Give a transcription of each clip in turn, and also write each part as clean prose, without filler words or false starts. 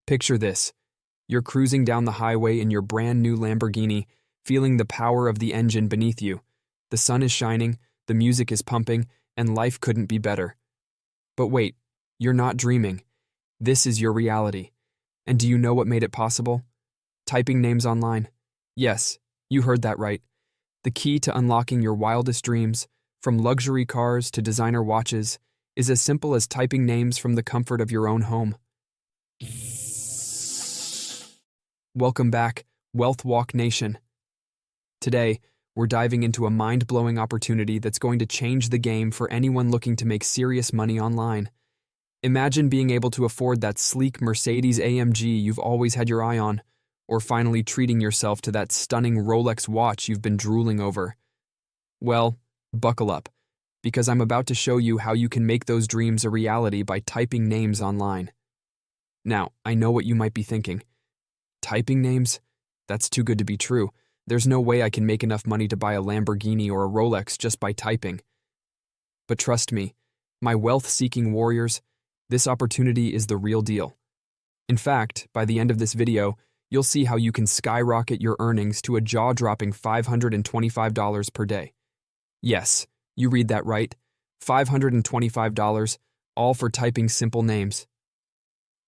Picture this. You're cruising down the highway in your brand new Lamborghini, feeling the power of the engine beneath you. The sun is shining, the music is pumping, and life couldn't be better. But wait, you're not dreaming. This is your reality. And do you know what made it possible? Typing names online. Yes, you heard that right. The key to unlocking your wildest dreams, from luxury cars to designer watches, is as simple as typing names from the comfort of your own home. Welcome back, WealthWalk Nation. Today, we're diving into a mind-blowing opportunity that's going to change the game for anyone looking to make serious money online. Imagine being able to afford that sleek Mercedes-AMG you've always had your eye on, or finally treating yourself to that stunning Rolex watch you've been drooling over. Well, buckle up, because I'm about to show you how you can make those dreams a reality by typing names online. Now, I know what you might be thinking. Typing names? That's too good to be true. There's no way I can make enough money to buy a Lamborghini or a Rolex just by typing. But trust me, my wealth-seeking warriors, this opportunity is the real deal. In fact, by the end of this video, you'll see how you can skyrocket your earnings to a jaw-dropping $525 per day. Yes, you read that right, $525, all for typing simple names.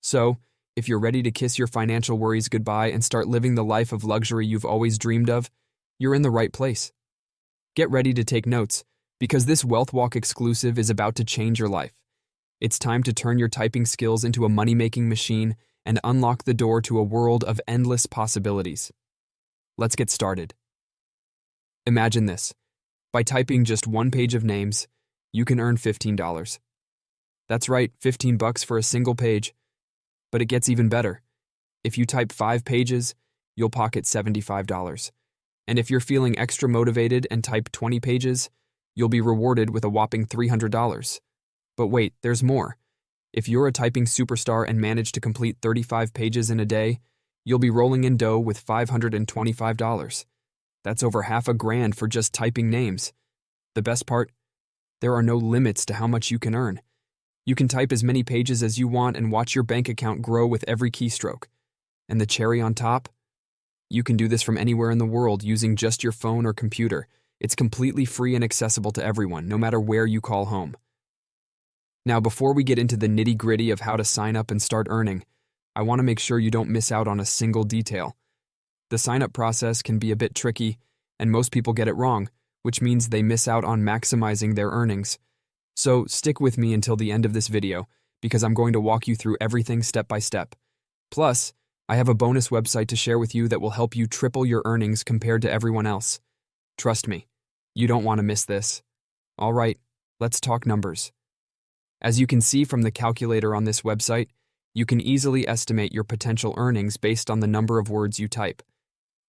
So, if you're ready to kiss your financial worries goodbye and start living the life of luxury you've always dreamed of, you're in the right place. Get ready to take notes, because this WealthWalk exclusive is about to change your life. It's time to turn your typing skills into a money-making machine and unlock the door to a world of endless possibilities. Let's get started. Imagine this. By typing just one page of names, you can earn $15. That's right, $15 for a single page. But it gets even better. If you type 5 pages, you'll pocket $75. And if you're feeling extra motivated and type 20 pages, you'll be rewarded with a whopping $300. But wait, there's more. If you're a typing superstar and manage to complete 35 pages in a day, you'll be rolling in dough with $525. That's over $500 for just typing names. The best part? There are no limits to how much you can earn. You can type as many pages as you want and watch your bank account grow with every keystroke. And the cherry on top? You can do this from anywhere in the world using just your phone or computer. It's completely free and accessible to everyone, no matter where you call home. Now, before we get into the nitty-gritty of how to sign up and start earning, I want to make sure you don't miss out on a single detail. The sign-up process can be a bit tricky, and most people get it wrong, which means they miss out on maximizing their earnings. So stick with me until the end of this video, because I'm going to walk you through everything step by step. Plus, I have a bonus website to share with you that will help you triple your earnings compared to everyone else. Trust me, you don't want to miss this. All right, let's talk numbers. As you can see from the calculator on this website, you can easily estimate your potential earnings based on the number of words you type.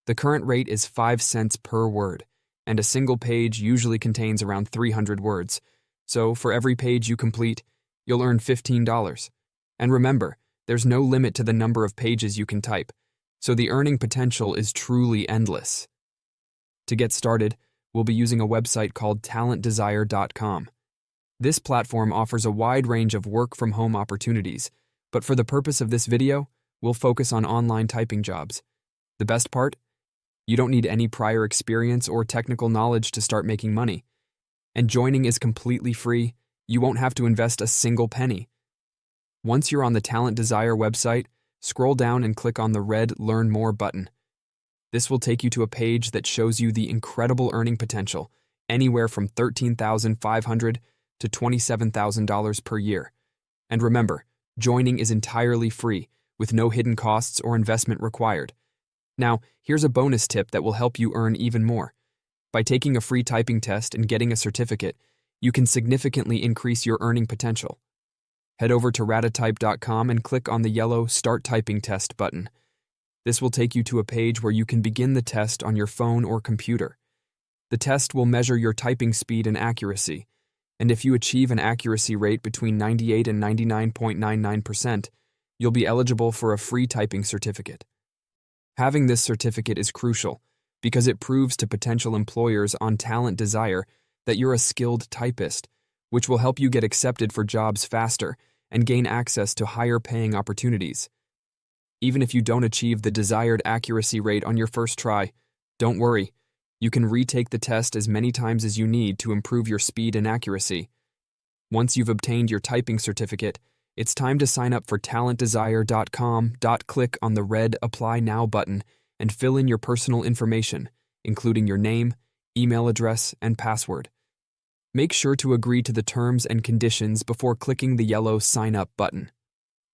The current rate is 5 cents per word, and a single page usually contains around 300 words. So for every page you complete, you'll earn $15. And remember, there's no limit to the number of pages you can type, so the earning potential is truly endless. To get started, we'll be using a website called talentdesire.com. This platform offers a wide range of work-from-home opportunities, but for the purpose of this video, we'll focus on online typing jobs. The best part? You don't need any prior experience or technical knowledge to start making money. And joining is completely free. You won't have to invest a single penny. Once you're on the Talent Desire website, scroll down and click on the red Learn More button. This will take you to a page that shows you the incredible earning potential, anywhere from $13,500 to $27,000 per year. And remember, joining is entirely free, with no hidden costs or investment required. Now, here's a bonus tip that will help you earn even more. By taking a free typing test and getting a certificate, you can significantly increase your earning potential. Head over to ratatype.com and click on the yellow Start Typing Test button. This will take you to a page where you can begin the test on your phone or computer. The test will measure your typing speed and accuracy, and if you achieve an accuracy rate between 98 and 99.99%, you'll be eligible for a free typing certificate. Having this certificate is crucial, because it proves to potential employers on Talent Desire that you're a skilled typist, which will help you get accepted for jobs faster and gain access to higher-paying opportunities. Even if you don't achieve the desired accuracy rate on your first try, don't worry. You can retake the test as many times as you need to improve your speed and accuracy. Once you've obtained your typing certificate, it's time to sign up for talentdesire.com. Click on the red Apply Now button and fill in your personal information, including your name, email address, and password. Make sure to agree to the terms and conditions before clicking the yellow Sign Up button.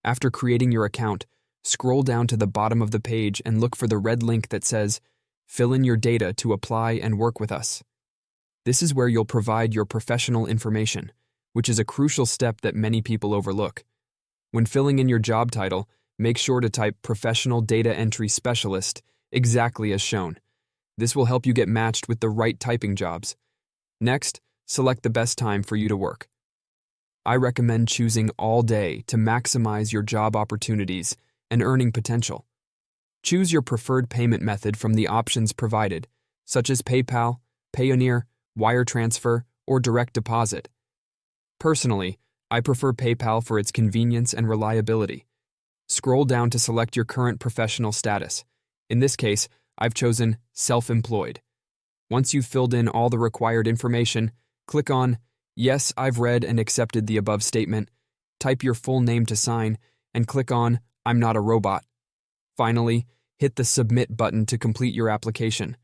After creating your account, scroll down to the bottom of the page and look for the red link that says, Fill in your data to apply and work with us. This is where you'll provide your professional information, which is a crucial step that many people overlook. When filling in your job title, make sure to type Professional Data Entry Specialist exactly as shown. This will help you get matched with the right typing jobs. Next, select the best time for you to work. I recommend choosing all day to maximize your job opportunities and earning potential. Choose your preferred payment method from the options provided, such as PayPal, Payoneer, wire transfer, or direct deposit. Personally, I prefer PayPal for its convenience and reliability. Scroll down to select your current professional status. In this case, I've chosen self-employed. Once you've filled in all the required information, click on Yes, I've read and accepted the above statement, type your full name to sign, and click on I'm not a robot. Finally, hit the Submit button to complete your application.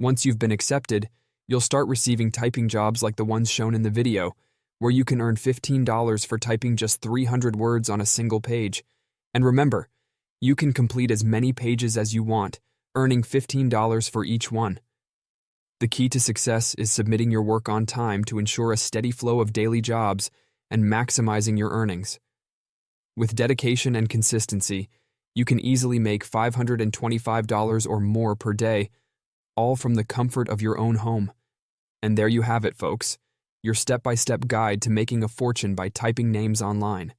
Once you've been accepted, you'll start receiving typing jobs like the ones shown in the video, where you can earn $15 for typing just 300 words on a single page. And remember, you can complete as many pages as you want, earning $15 for each one. The key to success is submitting your work on time to ensure a steady flow of daily jobs and maximizing your earnings. With dedication and consistency, you can easily make $525 or more per day, all from the comfort of your own home. And there you have it, folks, your step-by-step guide to making a fortune by typing names online.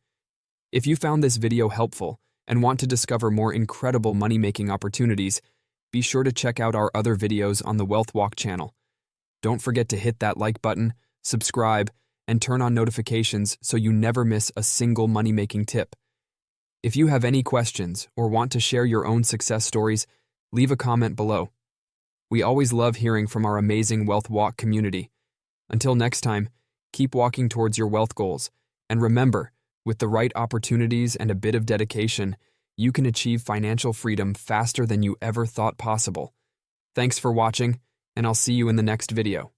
If you found this video helpful and want to discover more incredible money-making opportunities, be sure to check out our other videos on the WealthWalk channel. Don't forget to hit that like button, subscribe, and turn on notifications so you never miss a single money-making tip. If you have any questions or want to share your own success stories, leave a comment below. We always love hearing from our amazing WealthWalk community. Until next time, keep walking towards your wealth goals, and remember, with the right opportunities and a bit of dedication, you can achieve financial freedom faster than you ever thought possible. Thanks for watching, and I'll see you in the next video.